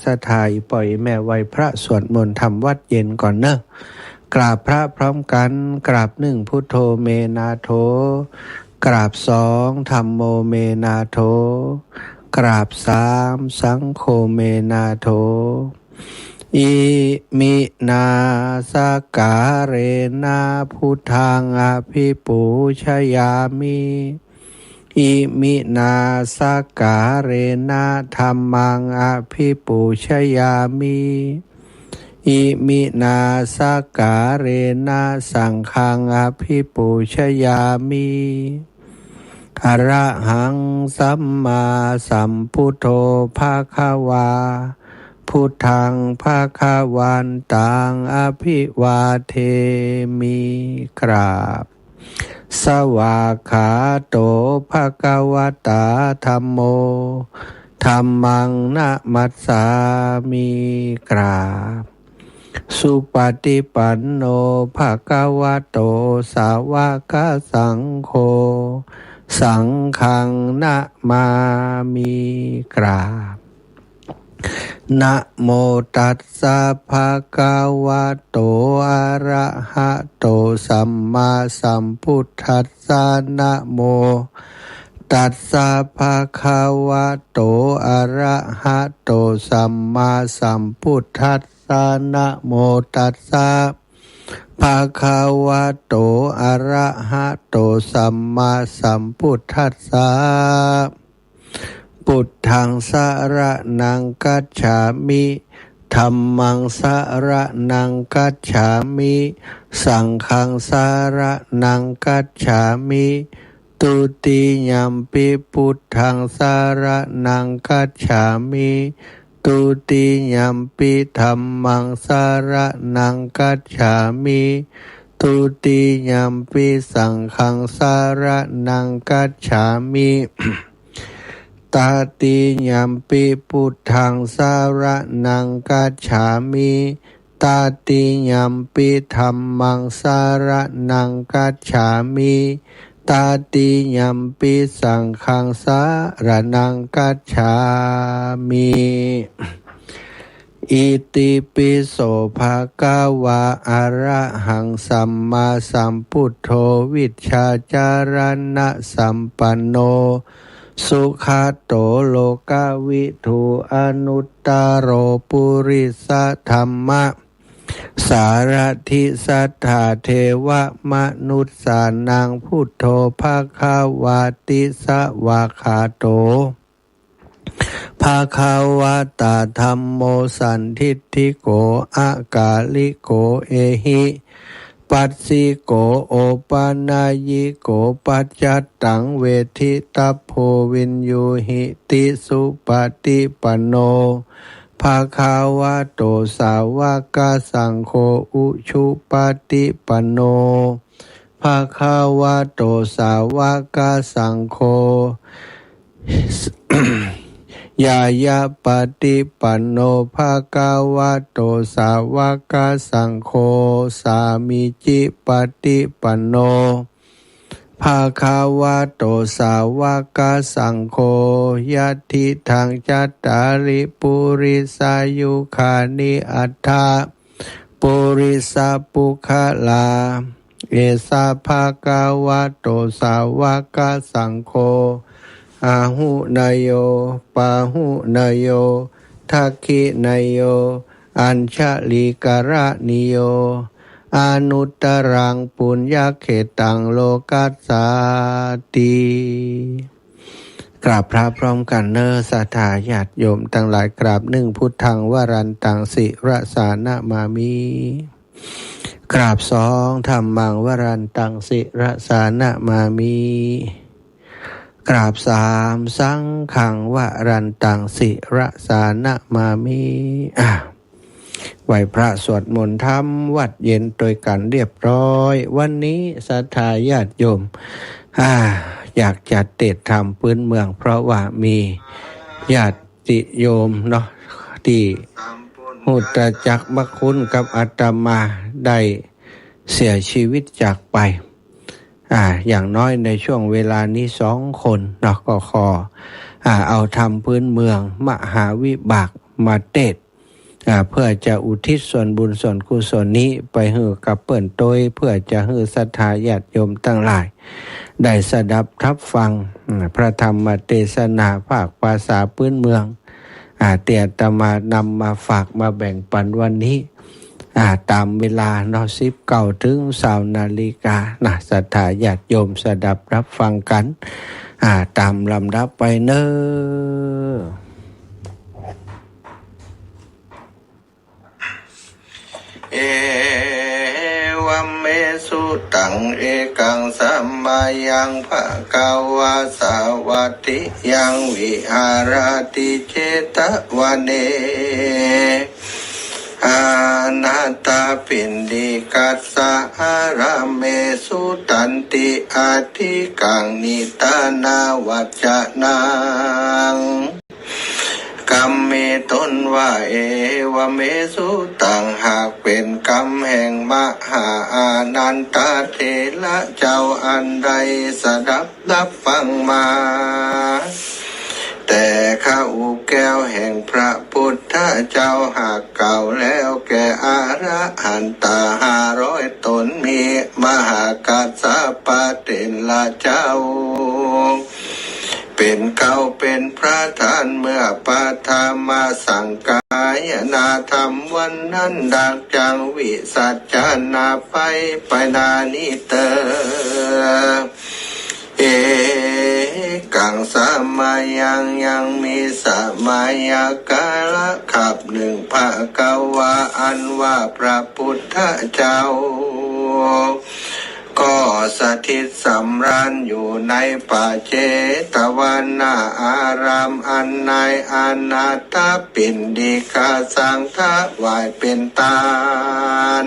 สถายปล่อยแม่ไว้พระสวดมนต์ทำวัดเย็นก่อนเนอะกราบพระพร้อมกันกราบหนึ่งพุทโธเมนาโถกราบสองธัมโมเมนาโถกราบสามสังโฆเมนาโถอิมินาสการเรนะพุทธังอภิปูชยามิอิมินาสการเรนะธัมมังอภิปูชยามิอิมินาสการเรนะสังฆังอภิปูชยามิอะระหังสัมมาสัมพุทโธภะคะวาพุทธังภะคะวันตังอภิวาเทมิกราบสวากขาโตภะคะวะตาธัมโมธัมมังนะมัสสามิกราบสุปฏิปันโนภะคะวะโตสาวกสังโฆสังฆังนะมามิกราบนะโมตัสสะภะคะวะโตอะระหะโตสัมมาสัมพุทธัสสะนะโมตัสสะภะคะวะโตอะระหะโตสัมมาสัมพุทธัสสะนะโมตัสสะภะคะวะโตอะระหะโตสัมมาสัมพุทธัสสะพุทธังสรณังคัจฉามิธัมมังสรณังคัจฉามิสังฆังสรณังคัจฉามิตุติยัมปิพุทธังสรณังคัจฉามิตุติยัมปิธัมมังสรณังคัจฉามิตุติยัมปิสังฆังสรณังคัจฉามิตาติยัมปิพุทธังสรณังคัจฉามิตาติยัมปิธัมมังสรณังคัจฉามิตาติยัมปิสังฆังสรณังคัจฉามิอิติปิโสภะคะวะอะระหังสัมมาสัมพุทโธวิชชาจารณะสัมปันโนสุขโตโลกวิทูอนุตตโรปุริสธัมมะสารถิสัทธาเทวมนุสสานังพุทโธภคะวาติสวากขาโตภคะวะตาธัมโมสันทิฏฐิโกอากาลิโกเอหิปัสสิโกโอปานายิโกปัจจัตตังเวทิตัพโพวินยูหิติสุปฏิปันโนภะคะวะโตสาวกสังโฆอุชุปฏิปันโนภะคะวะโตสาวกสังโฆยายาปฏิปันโนภะคะวะโตสาวกสังโฆสามิจิปฏิปันโนภะคะวะโตสาวกสังโฆยัตถิทังจัตตาริปุริสายุคานิอัตถะปุริสปุคลาเอสะภะคะวะโตสาวกสังโฆอาหุนยโยปาหุนยโยทักขินยโยอัญชลิกระนิโยอนุตตรังปุญญเขตังโลกัสสาติกราบพระพร้อมกันเนอศรัทธาญาติโยมทั้งหลายกราบหนึ่งพุทธังวรันตังสิรสานะมามิกราบสองธัมมังวรันตังสิรสานะมามิกราบสามสังฆังวรันตังสิรสานะมามิไหว้พระสวดมนต์ธรรมวัดเย็นโดยกันเรียบร้อยวันนี้ศรัทธาญาติโยมอยากจัดเทศธรรมพื้นเมืองเพราะว่ามีญาติโยมเนาะที่หูตจักมคุณกับอาตมาได้เสียชีวิตจากไปอย่างน้อยในช่วงเวลานี้2 คนเนาะก็ขอเอาธรรมพื้นเมืองมหาวิบาก มาเตศเพื่อจะอุทิศส่วนบุญส่วนกุศลนี้ไปให้กับเปิ่นโต้ยเพื่อจะให้ศรัทธาญาติโยมทั้งหลายได้สดับทับฟังพระธรรมเทศนาภาคภาษาพื้นเมืองเตียตมานำมาฝากมาแบ่งปันวันนี้ตามเวลา19 ถึง 20 นาฬิกาศรัทธาญาติโยมสดับรับฟังกันตามลำดับไปเนอเอวัมเมสุตังเอกังสัมมายังภะคะวะสาวัตติยังวิหารติเจตวเนอานาตาปินดิกัสสะอาราเมสุตันติอาทิกังนิตานาวัจจนังกรรมเมตนว่าเอวเมสุตังหากเป็นกรรมแห่งมหาอานันตเถระเจ้าอันใดสดับรับฟังมาแต่ข้าอุแก้วแห่งพระพุทธเจ้าหากเก่าแล้วแก่อรหันตา500 ตนมีมหากัสสปะเตละเจ้าเป็นเก่าเป็นพระทานเมื่อปาทามาสังกายนาธรรมวันนั้นดักจังวิสัจจนาไปนานิเตอเอกังสามายังมีสมายากาละขับหนึ่งภะคะวะอันว่าพระพุทธเจ้าก็สถิตสำราญอยู่ในป่าเจตวันนาอารามอันในอนาถปิณฑิกาสังฆวายเป็นตาล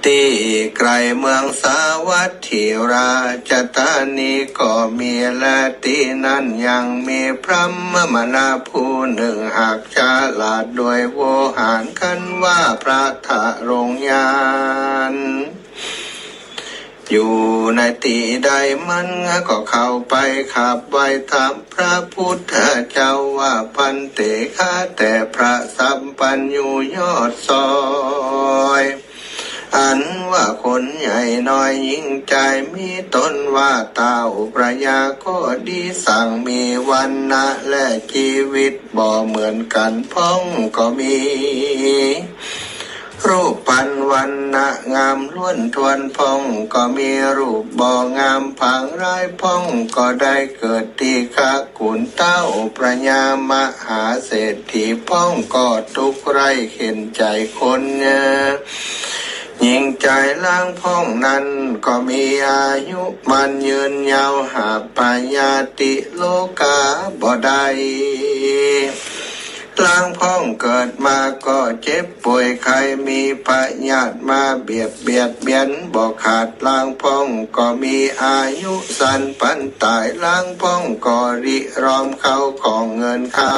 ที่ไกลเมืองสาวัตถีราชธานีก็มีและที่นั่นยังมีพระมนาผู้หนึ่งหากฉลาดโดยโวหารกันว่าพระทะรงยานอยู่ในที่ใดมันก็เข้าไปขับไว้ถามพระพุทธเจ้าว่าพันเตข้าแต่พระสัมปัญญูยอดซอยอันว่าคนใหญ่น้อยยิ่งใจมีตนว่าเต่าประยาก็ดีสั่งมีวันนะและชีวิตบ่เหมือนกันพ้องก็มีรูปปันวันนะงามล้วนทวนพองก็มีรูปบ่งามผังร้ายพองก็ได้เกิดที่ขากุนเต้าประญามหาเศรษฐีพองก็ทุกข์ไร้เข็นใจคนยิ่งใจล้างพ้องนั้นก็มีอายุมันยืนยาวหาปัญญาติโลกาบ่ได้ล้างพ้องเกิดมาก็เจ็บป่วยใครมีพยาธิมาเบียดเบียนบ่ขาดล้างพ้องก็มีอายุสั้นปันตายล้างพ้องก็ริรอมเข้าของเงินคำ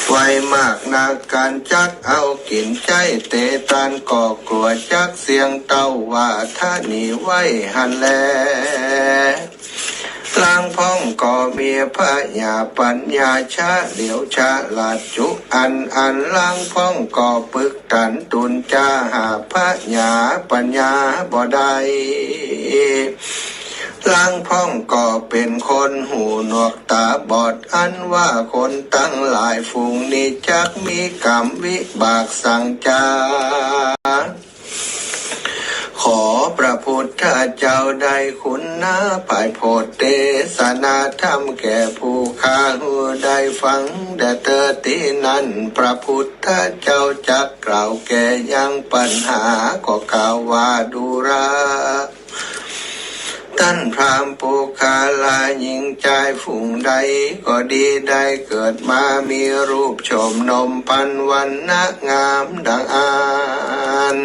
ไวมากนักการจักเอากินใจเตตันก็กลัวจักเสียงเต้าว่าท่านี้ไว้หันแลล้างพ้องก็มีพญาปัญญาชาเดียวชาลาดจุอันล้างพ้องก็ปึกตันตุนจาหาพญาปัญญาบ่ได้ล้างพ้องก็เป็นคนหูหนวกตาบอดอันว่าคนตั้งหลายฝูงนี้จักมีกรรมวิบากสั่งจาขอพระพุทธเจ้าได้คุณนาภายโพธิเทศนาธรรมแก่ผู้ข้าหูได้ฟังแต่เธอที่นั้นพระพุทธเจ้าจักกล่าวแก่ยังปัญหาก็กล่าวว่าดูราท่านพรามปุคาลาหญิงใจฝูงใดก็ดีได้เกิดมามีรูปโฉมนมปันวันนะงามดังอาน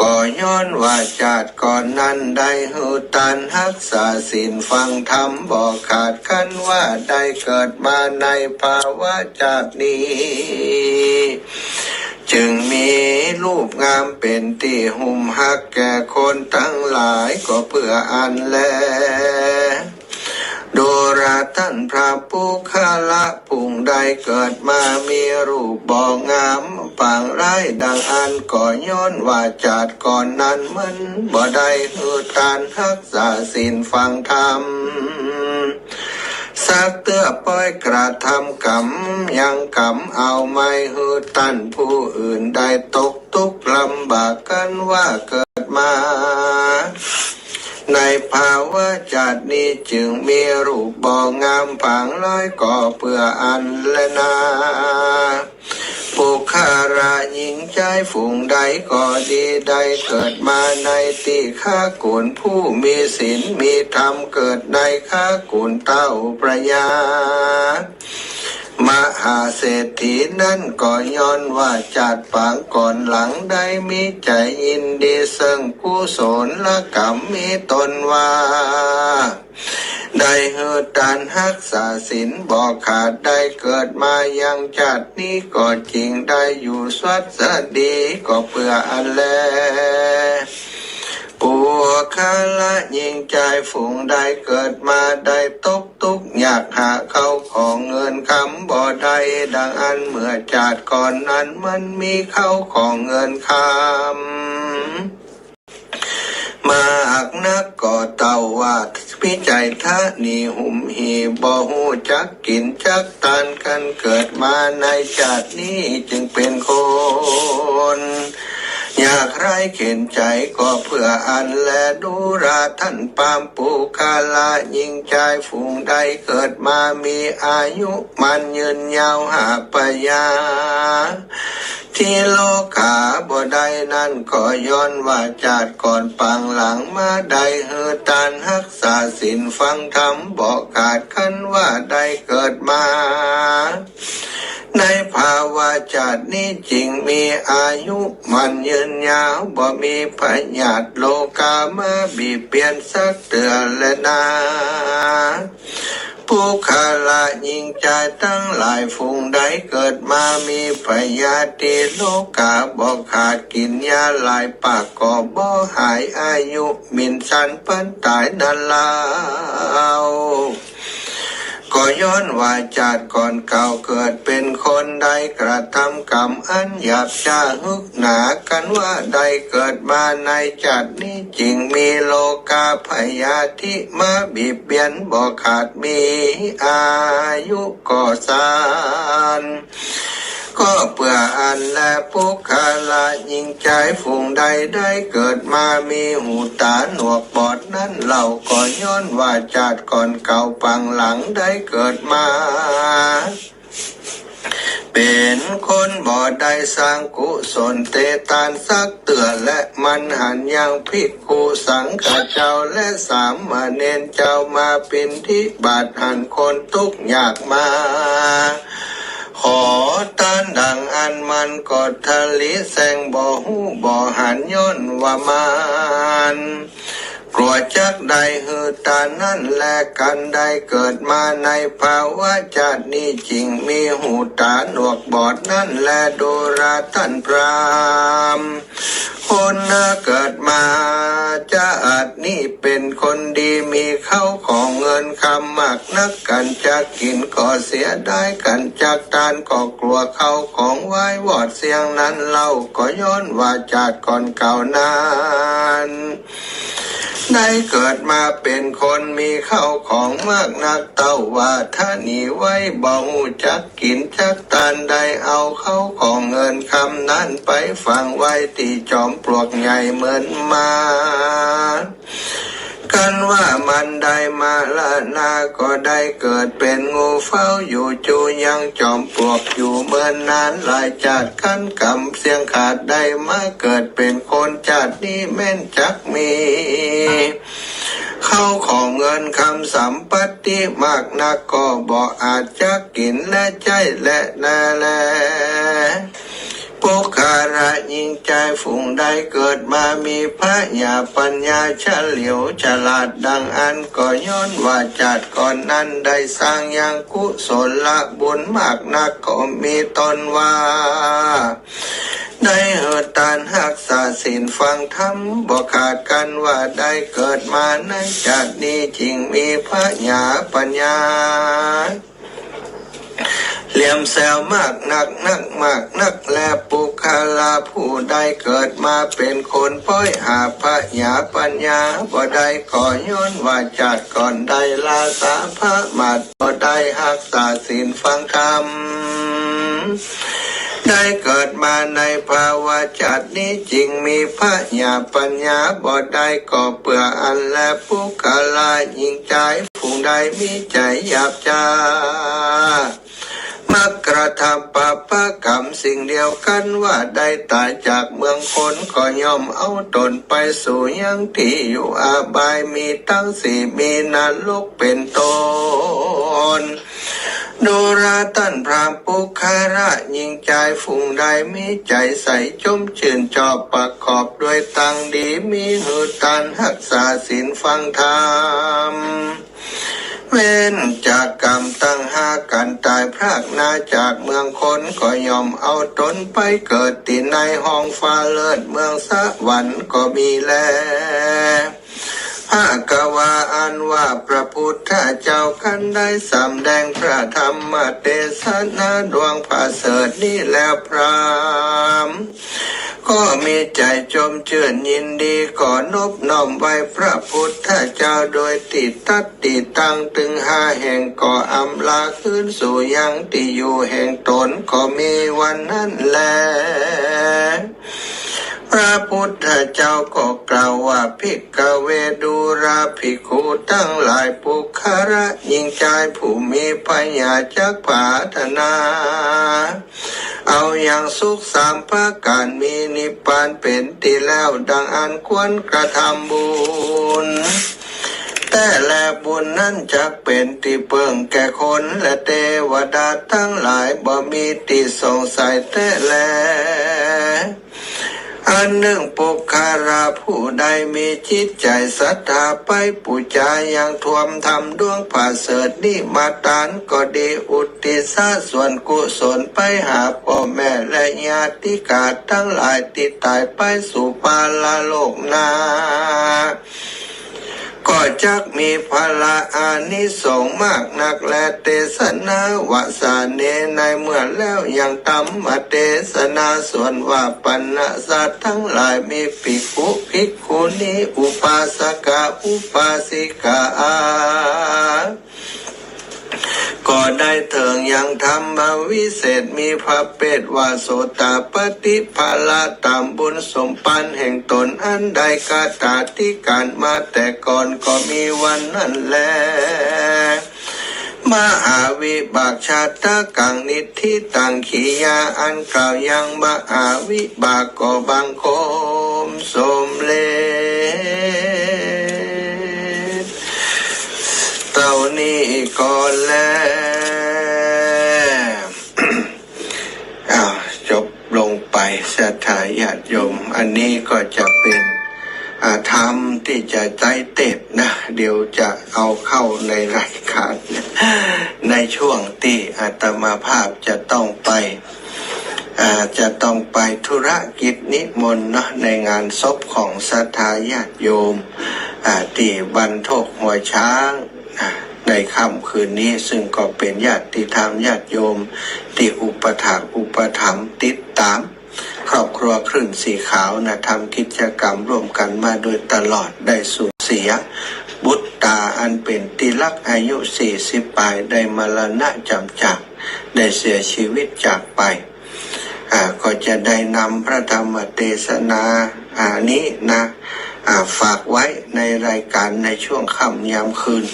ก็ย้อนว่าชาติก่อนนั้นได้หูตันรักษาศีลฟังธรรมบอกขาดขันว่าได้เกิดมาในภาวะชาตินี้จึงมีรูปงามเป็นที่หุ่มหักแก่คนทั้งหลายก็เพื่ออันแล ดูราท่านพระปุคละผู้ใดเกิดมามีรูปบ่งามปางร้ายดังอันก่อย้อนว่าจาดก่อนนั้นมันบ่ได้หือตานรักษาศีลฟังธรรมสักเตื้อป้อยกระทำกรรมยังกรรมเอาไม่หือตันผู้อื่นได้ตกทุกข์ลำบากกันว่าเกิดมาในภาวะจัดนี้จึงมีรูปบ่งามผังร้อยก่อเพื่ออันและนาปุคาราหญิงใจฝูงใดก็ดีได้เกิดมาในที่ข้ากุลผู้มีศีลมีธรรมเกิดในข้ากุลเต้าประยามหาเศรษฐีนั่นก็ย้อนว่าจัดปางก่อนหลังได้มีใจยินดีซึ่งกุศลละกรรมมีตนว่าได้เฮือตันรักษาศีลบ่ขาดได้เกิดมายังจัดนี้ก็จริงได้อยู่สวัสดีก็เพื่ออันแลปัวคาละยิงใจฝูงได้เกิดมาได้ตกทุกข์อยากหาเข้าของเงินคำบ่ได้ดังอันเมื่อจาดก่อนนั้นมันมีเข้าของเงินคำมากนักก็เต่าว่าพิจัยท่านีหุ่มหีบ่หูจักกินจักตานกันเกิดมาในชาตินี้จึงเป็นคนอยากไรเข็นใจก็เพื่ออันแลดูราท่านปามปุคาละยิ่งใจฝูงใดเกิดมามีอายุมันยืนยาวหาปยาที่โลกาบ่ได้นั่นก็ย้อนว่าจาดก่อนปังหลังมาได้เฮือตานรักษาศีลฟังธรรมบอกขาดขันว่าได้เกิดมาในภาวะจาดนี้จริงมีอายุมันยืนยาวบ่มีพยาธิโลกามาบีบเบียนสักเตือนและนาผู้ขาละยิงใจตั้งหลายฝูงใดเกิดมามีพยาธิโลกาบอกขาดกินยาหลายปากก็บ่หายอายุมินสันปันตายนั่นลาวก็ย้อนว่าจาดก่อนเก่าเกิดเป็นคนใดกระทำกรรมอันหยาบช้าฮึกหนากันว่าใดเกิดมาในจาดนี้จริงมีโลกาพยาธิมาบีบเบียนบ่ขาดมีอายุก็สานก็เพื่ออันและปุคาละยิงใจฝูงใดได้เกิดมามีหูตาหนวกบอดนั้นเราก็ย้อนว่าจาดก่อนเก่าปังหลังได้เกิดมาเป็นคนบ่ได้สร้างกุศลเตตานสักเตือนและมันหันยังภิกขุสังฆเจ้าและสามเณรเจ้ามาเป็นที่บาทหันคนทุกข์ยากมาขอตานดังอันมันกดทะลิแสงบ่หูบ่หันย้อนว่ามันกลัวจักได้หือตานั่นแลกันได้เกิดมาในภาวะจาดนี้จริงมีหูตาหนวกบอดนั่นแลดูราท่านพรามคนเกิดมาจะอาจนี่เป็นคนดีมีเข้าของเงินคำมากนักกันจะกินก็เสียได้กันจากตานก็กลัวเข้าของไว้วอดเสียงนั้นเล่าก็ย้อนว่าจาดก่อนเก่านานได้เกิดมาเป็นคนมีเข้าของมากนักเต้าว่าถ้าหนีไว้บ่หูจักกินจักตานได้เอาเข้าของเงินคำนั้นไปฝังไว้ที่จอมปลวกใหญ่เหมือนมากันว่ามันได้มาละนาก็ได้เกิดเป็นงูเฝ้าอยู่จูยังจอมปลวกอยู่เมื่อนนานหลายจัดกันกำเสียงขาดได้มาเกิดเป็นคนจัดนี้แม่นจักมีเข้าของเงินคำสัมปติมากนักก็บ่อาจจะกินและใจและนาแลปุคาระยิงใจฝูงใดเกิดมามีพระญาปัญญาเฉลียวฉลาดดังอันก็ย้อนว่าจัดก่อนนั้นได้สร้างยังกุศลละบุญมากนักก็มีตนว่า ได้เหตุตานหักษาศีลฟังธรรมบอกขาดกันว่าได้เกิดมาในชาตินี้จริงมีพระญาปัญญาเหลี่ยมแซวมากนักมากนักและปุคลาผู้ใดเกิดมาเป็นคนป้อยหาพระญาปัญญาบ่ได้ก่อย้อนว่าจัดก่อนได้ลาสาพระมาดบ่ได้หักษาศีลฟังธรรมได้เกิดมาในภาวะจัดนี้จริงมีพระญาปัญญาบ่ได้ก่อเปื่ออันและปุคลายิ่งใจผู้ใดมีใจหยาบจ้ามักกระทำปาปกรรมสิ่งเดียวกันว่าได้ตายจากเมืองคนก็ย่อมเอาตนไปสู่ยังที่อยู่อาบายมีตั้งสี่มีนรกเป็นต้นดูราตันพรามปุคาระยิ่งใจฝุ่งใดมีใจใสจมชื่นจอบประกอบด้วยตังดีมีหือตันหักษาศีลฟังธรรมเว้นจากกรรมตั้งหากันตายพรากนาจากเมืองคนก็ยอมเอาตนไปเกิดที่ในห้องฟ้าเลิศเมืองสวรรค์ก็มีแลภากวาอันว่าพระพุทธเจ้ากันได้สำแดงพระธรรมเทศนาดวงพระเสริฐนี้แล้วพรามก็มีใจจมเชื่อยินดีก่อนบน้อมไว้พระพุทธเจ้าโดยติดตัดติดตั้งถึงห้าแห่งก่ออำลาขึ้นสู่ยังที่อยู่แห่งตนก็มีวันนั้นแลพระพุทธเจ้าก็กล่าวว่าภิกขเวดูราภิกขุทั้งหลายปุคระยิ่งใจผู้มีปัญญาจักพัฒนาเอาอย่างสุขสามประการมีนิพพานเป็นที่แล้วดังอันควรกระทำบุญแต่แลบุญนั้นจักเป็นที่เพิ่งแก่คนและเทวดาทั้งหลายบ่มีที่สงสัยแต่แลอันหนึ่งปุคาราผู้ใดมีจิตใจศรัทธาไปปูจาอย่างท่วมทำดวงผาเสดนิมาตานก็ดีอุทิศส่วนกุศลไปหาพ่อแม่และญาติกาทั้งหลายที่ตายไปสู่ปาลโลกนาก็จักมีพละอานิสงส์มากนักและเทศนาวสาเนในเมื่อแล้วยังธรรมเทศนาส่วนว่าปัญญาสัตว์ทั้งหลายมีภิกขุภิกขุณีอุปาสกะอุปาสิกาก็ได้เถิงยังธรรมวิเศษมีพระเปตว่าโสตปฏิภาลาตามบุญสมปันแห่งตนอันใดกาตาที่การมาแต่ก่อนก็มีวันนั้นแลมหาวิบากชาตกังนิทิตังขียาอันกล่าวยังมหาวิบากก็บังคมสมเลเต่านี้ก่อนแล้วจบลงไปศรัทธาญาติโยมอันนี้ก็จะเป็นธรรมที่จะใจเต็บนะเดี๋ยวจะเอาเข้าในรายการในช่วงที่อาตมาภาพจะต้องไปธุรกิจนิมนต์นะในงานศพของศรัทธาญาติโยมที่บรรทกหัวช้างในค่ำคืนนี้ซึ่งก็เป็นญาติธรรมญาติโยมที่อุปถัมภ์ติดตามครอบครัวคลื่นสีขาวนะทำกิจกรรมร่วมกันมาโดยตลอดได้สูญเสียบุตรตาอันเป็นที่รักอายุ40 ปลายได้มรณะจำจากได้เสียชีวิตจากไปก็จะได้นำพระธรรมเทศนานี้นะฝากไว้ในรายการในช่วงค่ำยามคืน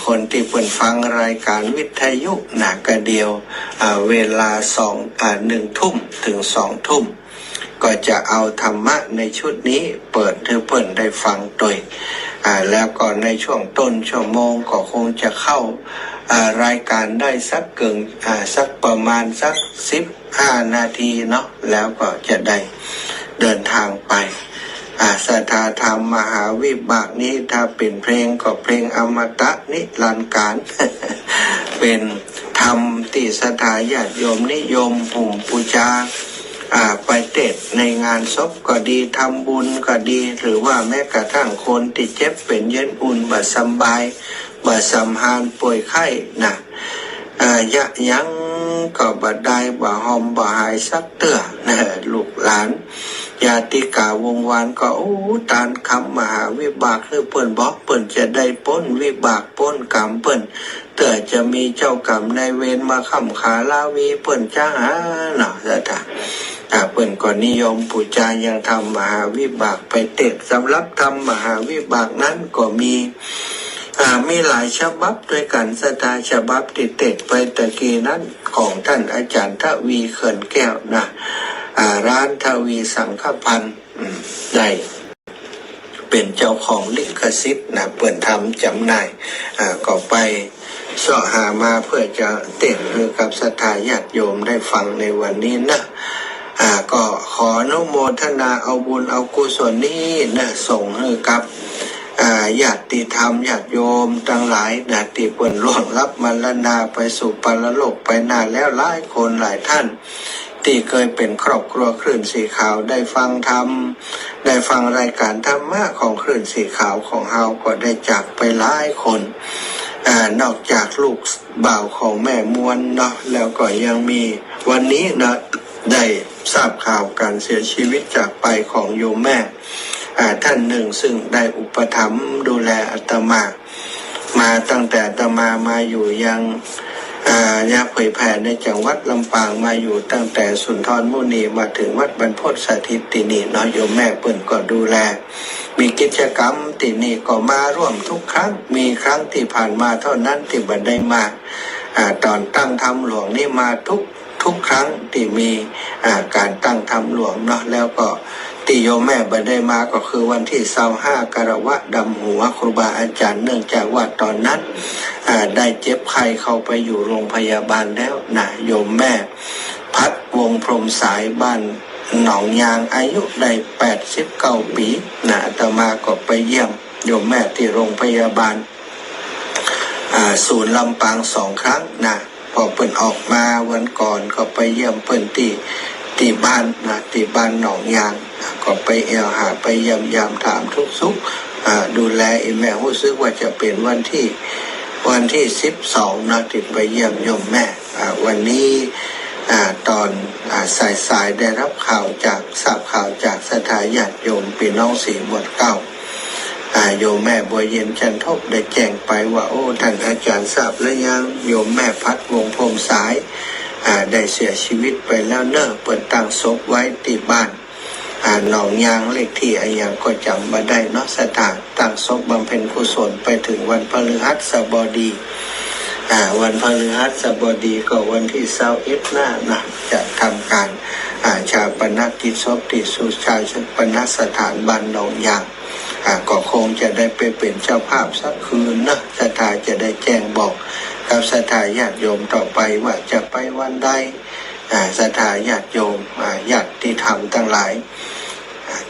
คนที่เปิดฟังรายการวิทยุนะกะเดียวเวลา1 ทุ่มถึง2 ทุ่มก็จะเอาธรรมะในชุดนี้เปิดให้เพิ่นได้ฟังโดยแล้วก็ในช่วงต้นชั่วโมงก็คงจะเข้ารายการได้สักประมาณสัก15 นาทีเนาะแล้วก็จะได้เดินทางไปศรัทธาธรรมมหาวิบากนี้ถ้าเป็นเพลงก็เพลงอมตะนิรันดร์การ เป็นธรรมที่ศรัทธาญาติโยมนิยมหุ่มบูชา ไปเทศในงานศพก็ดีทำบุญก็ดีหรือว่าแม้กระทั่งคนที่เจ็บเป็นเย็นอุ่นบ่สำบายบ่สำหานป่วยไข้นะยะยังก็บ่ได้บ่หอมบ่หายสักเตื้อนะลูกหลานญาติกาวงวานก็ตานคำมหาวิบากคือเปิ้นบอกเปิ้นจะได้พ้นวิบากพ้นกรรมเปิ้นเตื้อจะมีเจ้ากรรมนายเวรมาค้ำขาลาวีเปิ้นจะหาเนาะซะท่าเปิ้นก็นิยมปูชายังทำมหาวิบากไปเทศสำหรับทำมหาวิบากนั้นก็มีหลายฉบับด้วยกันสตาฉบับที่เทศไปตะกี้นั้นของท่านอาจารย์ทวีเขื่อนแก้วนะร้านทวีสังฆพันธ์ได้เป็นเจ้าของลิขสิทธิ์นะเปิดทำจำหน่ายก็ไปเสาะหามาเพื่อจะเต้นให้กับศรัทธาญาติโยมได้ฟังในวันนี้นะก็ขออนุโมทนาเอาบุญเอากุศลนี้นะส่งให้กับญาติธรรมญาติโยมทั้งหลายนะที่เพิ่นล่วงลับมรณาไปสู่ปรโลกไปนานแล้วหลายคนหลายท่านที่เคยเป็นครอบครัวคลื่นสีขาวได้ฟังธรรมได้ฟังรายการธรรมะของคลื่นสีขาวของเฮาก็ได้จากไปหลายคนนอกจากลูกบ่าวของแม่มวลเนาะแล้วก็ยังมีวันนี้นะได้ทราบข่าวการเสียชีวิตจากไปของโยมแม่ท่านหนึ่งซึ่งได้อุปถัมภ์ดูแลอาตมาตั้งแต่อาตมาอยู่ยังเผยแผ่ในจังหวัดลำปางมาอยู่ตั้งแต่สุนทรมุนีมาถึงวัดบรรพตสถิตที่นี่เนาะโยมแม่เปิ้นก็ดูแลมีกิจกรรมที่นี่ก็มาร่วมทุกครั้งมีครั้งที่ผ่านมาเท่านั้นที่บ่ได้มาตอนตั้งธรรมหลวงนี่มาทุกครั้งที่มีการตั้งธรรมหลวงเนาะแล้วก็ที่โยมแม่บ่ได้มาก็คือวันที่25กรกฎาคมดำหัวครูบาอาจารย์เนื่องจากว่าตอนนั้นได้เจ็บไข้เข้าไปอยู่โรงพยาบาลแล้วนะโยมแม่พัดวงพรหมสายบ้านหนองยางอายุได้89ปีนะอาตมาก็ไปเยี่ยมโยมแม่ที่โรงพยาบาลศูนย์ลำปาง2 ครั้งนะพอเปิ้นออกมาวันก่อนก็ไปเยี่ยมเปิ้นที่บ้านนะที่บ้านหนองยางก็ไปหาไปเยี่ยมยามถามทุกสุขดูแลแม่รู้สึกว่าจะเป็นวันที่12นะที่ไปเยี่ยมโยมแม่วันนี้ตอนสายได้รับข่าวจากทราบข่าวจากศรัทธาญาติโยมพี่น้องสีหมวดเก้าโยมแม่บัวเย็นจันทบได้แจ้งไปว่าท่านอาจารย์ทราบแล้วยังโยมแม่พัดวงพรหมสายได้เสียชีวิตไปแล้วเนอะเปิดตั้งศพไว้ที่บ้านหนองยางเลขที่อย่างก็จำมาได้เนาะสถานตั้งศพบำเพ็ญกุศลไปถึงวันพฤหัสบดีวันพฤหัสบดีก็วันที่21หน้านะจะทำการชาปนกิจศพที่สุชาชปนสถานบ้านหนองยางก็คงจะได้ไปเป็นเจ้าภาพสักคืนนะศรัทธาจะได้แจ้งบอกกับศรัทธาญาติโยมต่อไปว่าจะไปวันใดศรัทธาญาติโยมญาติธรรมทั้งหลาย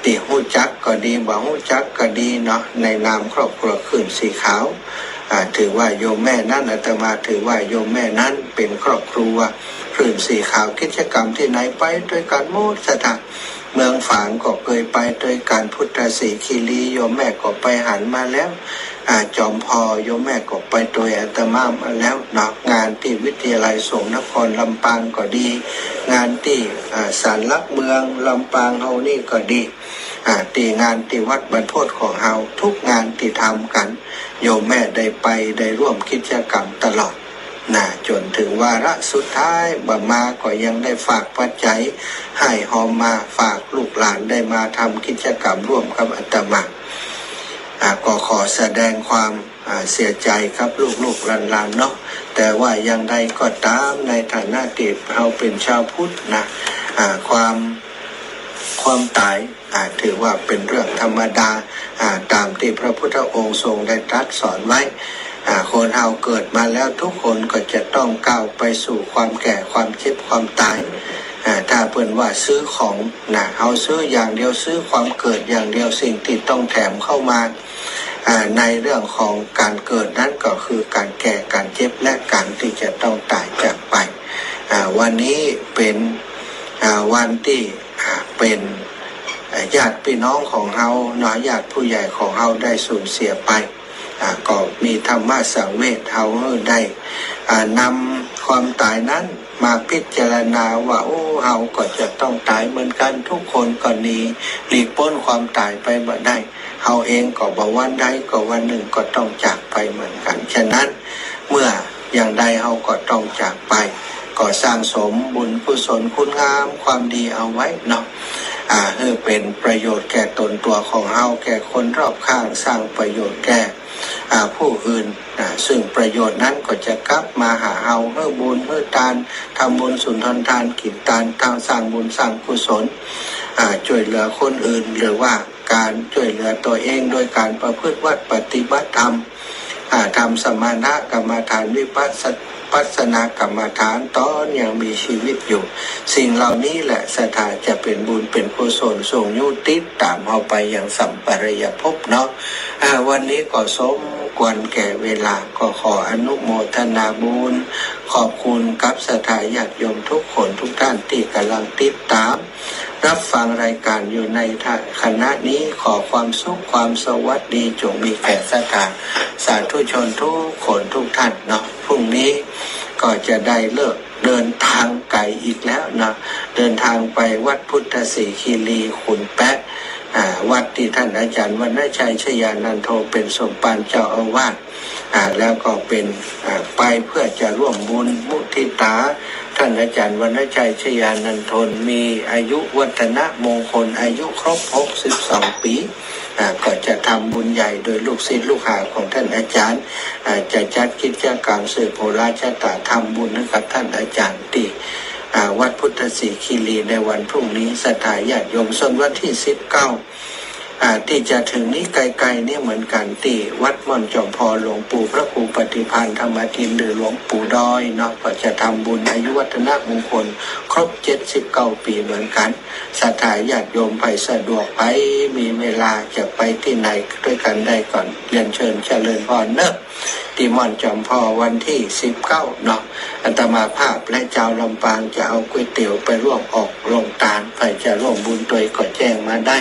ที่ฮู้จักก็ดีบ่ฮู้จักก็ดีเนาะในนามครอบครัวคลื่นสีขาวถือว่าโยมแม่นั้นอาตมาถือว่าโยมแม่นั้นเป็นครอบครัวคลื่นสีขาวกิจกรรมที่ไหนไปด้วยกันหมดศรัทธาเมืองฝางก็เคยไปด้วยการพุทธศรีคีรีโยมแม่ก็ไปหันมาแล้วจอมพอโยมแม่ก็ไปโดยอาตมามาแล้วเนาะงานที่วิทยาลัยสงฆ์นครลำปางก็ดีงานที่ศาลหลักเมืองลำปางเฮานี่ก็ดีที่งานที่วัดบรรพตของเฮาทุกงานที่ทำกันโยมแม่ได้ไปได้ร่วมกิจกรรมตลอดจนถึงวาระสุดท้ายบ่มาก็ยังได้ฝากปัจจัยให้หอมมาฝากลูกหลานได้มาทำกิจกรรมร่วมกับอาตมาก็ขอแสดงความเสียใจครับลูกๆหลานๆเนาะแต่ว่ายังใดก็ตามในฐานะที่เราเป็นชาวพุทธนะความตายถือว่าเป็นเรื่องธรรมดาตามที่พระพุทธองค์ทรงได้ตรัสสอนไว้คนเราเกิดมาแล้วทุกคนก็จะต้องก้าวไปสู่ความแก่ความเจ็บความตายถ้าเพิ่นว่าซื้อของเอาซื้ออย่างเดียวซื้อความเกิดอย่างเดียวสิ่งที่ต้องแถมเข้ามาในเรื่องของการเกิดนั้นก็คือการแก่การเจ็บและการที่จะต้องตายจากไปวันนี้เป็น วันที่เป็นญาติพี่น้องของเฮาเนาะญาติผู้ใหญ่ของเฮาได้สูญเสียไปก็มีธรรมะสังเวชเฮาได้นำความตายนั้นมาพิจารณาว่าเฮาก็จะต้องตายเหมือนกันทุกคนก็หนีหลีกพ้นความตายไปบ่ได้เฮาเองก็บ่วันใดก็วันหนึ่งก็ต้องจากไปเหมือนกันฉะนั้นเมื่ออย่างใดเฮาก็ต้องจากไปก็สร้างสมบุญกุศลคุณงามความดีเอาไว้เนาะเพื่อเป็นประโยชน์แก่ตนตัวของเฮาแก่คนรอบข้างสร้างประโยชน์แก่ผู้อื่นซึ่งประโยชน์นั้นก็จะกลับมาหาเฮาเพื่อบุญเพื่อทานทำบุญสุนทรทานกิจทานทางสร้างบุญสร้างกุศลช่วยเหลือคนอื่นหรือว่าการช่วยเหลือตัวเองโดยการประพฤติวัดปฏิบัติธรรมทำสมณะกรรมฐานวิปัสสนากรรมฐานตอนยังมีชีวิตอยู่สิ่งเหล่านี้แหละสถานจะเป็นบุญเป็นกุศลส่งยุติดตามเอาไปอย่างสัมปรายภพเนาะวันนี้ก็สมควรแก่เวลาก็ขออนุโมทนาบุญขอบคุณกับสถานญาติโยมทุกคนทุกท่านที่กำลังติดตามรับฟังรายการอยู่ในคณะนี้ขอความสุขความสวัสดีจงมีแก่สถานสาธุชนทุกคนทุกท่านเนาะพรุ่งนี้ก็จะได้เลิกเดินทางไกลอีกแล้วนะเดินทางไปวัดพุทธศรีคีรีขุนแปะวัดที่ท่านอาจารย์วรรณชัยชยานันโทเป็นสมภารเจ้าอาวาสแล้วก็เป็นไปเพื่อจะร่วมบุญมุทิตาท่านอาจารย์วรรณชัยชยานันทนมีอายุวัฒนะมงคลอายุครบ62 ปีก็จะทำบุญใหญ่โดยลูกศิษย์ลูกหาของท่านอาจารย์จะจัดกิจกรรมสืบโบราณชาตาทำบุญให้กับท่านอาจารย์ที่วัดพุทธศรีคีรีในวันพรุ่งนี้สถานญาติโยมส่วนวันที่19ที่จะถึงนี้ไกลๆนี่เหมือนกันที่วัดม่อนจอมพอหลวงปู่พระครูปฏิภาณธรรมทินหรือหลวงปู่ดอยเนาะก็จะทำบุญอายุวัฒนมงคลครบ79 ปีเหมือนกันสถานญาติโยมไปสะดวกไปมีเวลาจะไปที่ไหนด้วยกันได้ก่อนเรียนเชิญเจริญพรเนอะที่ม่อนจอมพอวันที่19เนาะอาตมาภาพและเจ้าลำปางจะเอาก๋วยเตี๋ยวไปร่วมออกโรงทานไปจะร่วมบุญโดยก็แจ้งมาได้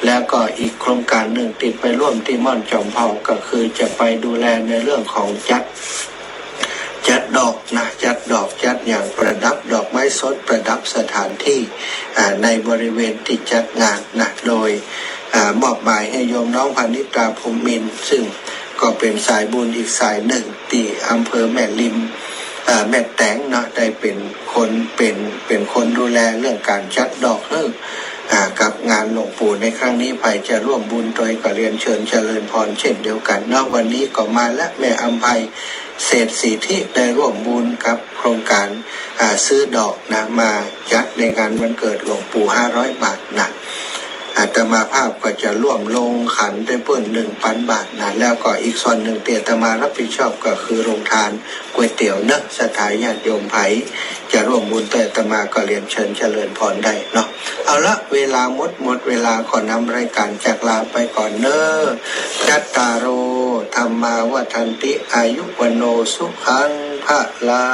แล้วก็อีกโครงการหนึ่งติดไปร่วมที่ม่อนจอมพอก็คือจะไปดูแลในเรื่องของจัดดอกนะจัดดอกจัดอย่างประดับดอกไม้สดประดับสถานที่ในบริเวณที่จัดงานนะโดยมอบหมายให้โยมน้องพานิตาภูมินทร์ซึ่งก็เป็นสายบุญอีกสายหนึ่งที่อำเภอแม่ริมแม่แตงเนาะได้เป็นคนดูแลเรื่องการจัดดอกกับงานหลวงปู่ในครั้งนี้ไปจะร่วมบุญโดยก็เรียนเชิญเจริญพรเช่นเดียวกันเนาะวันนี้ก็มาและแม่อำไพเศรษฐสิทธิได้ร่วมบุญกับโครงการซื้อดอกนะมาจัดในงานวันเกิดหลวงปู่500 บาทนะอาตมาภาพก็จะร่วมลงขันด้วยเพิ่น1,000 บาทนะแล้วก็อีกส่วนหนึ่งที่อาตมารับผิดชอบก็คือโรงทานก๋วยเตี๋ยวเนอะสถานญาติโยมไผจะร่วมบุญแต่อาตมาก็เรียนเชิญเจริญพรได้เนาะเอาละเวลาหมดเวลาขอนำรายการจากลาไปก่อนเนอะจัตตารโอธรรมาวัฏันติอายุวโนสุขังภะลา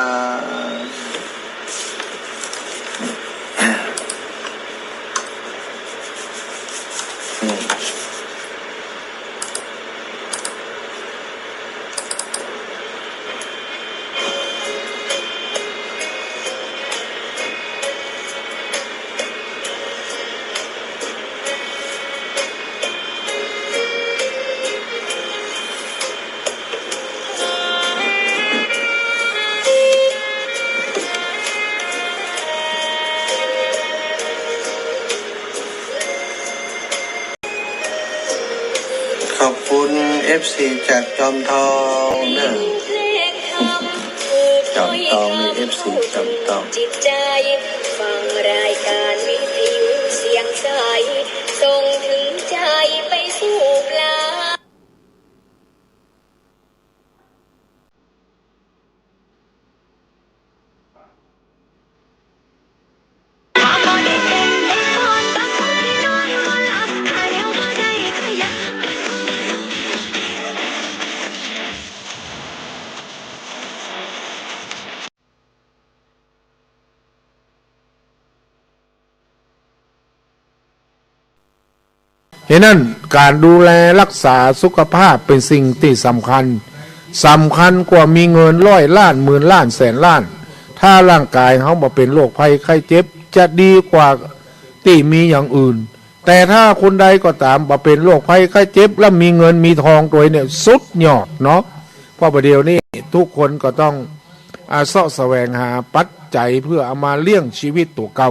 ขอบคุณ FC จากจอมทองเนอะจอมทองมี FC จอมทองจิตใจฟังรายการวิทยุเสียงใสส่งถึงใจไปสู่ปลาย เห็นนั้นการดูแลรักษาสุขภาพเป็นสิ่งที่สำคัญกว่ามีเงิน100 ล้านหมื่นล้านแสนล้านถ้าร่างกายเขาบ่เป็นโรคภัยไข้เจ็บจะดีกว่าที่มีอย่างอื่นแต่ถ้าคนใดก็ตามบ่เป็นโรคภัยไข้เจ็บแล้วมีเงินมีทองตัวเนี่ยสุดยอดเนาะเพราะประเดี๋ยวนี้ทุกคนก็ต้องเสาะแสวงหาปัจจัยเพื่อเอามาเลี้ยงชีวิตตัวเก่า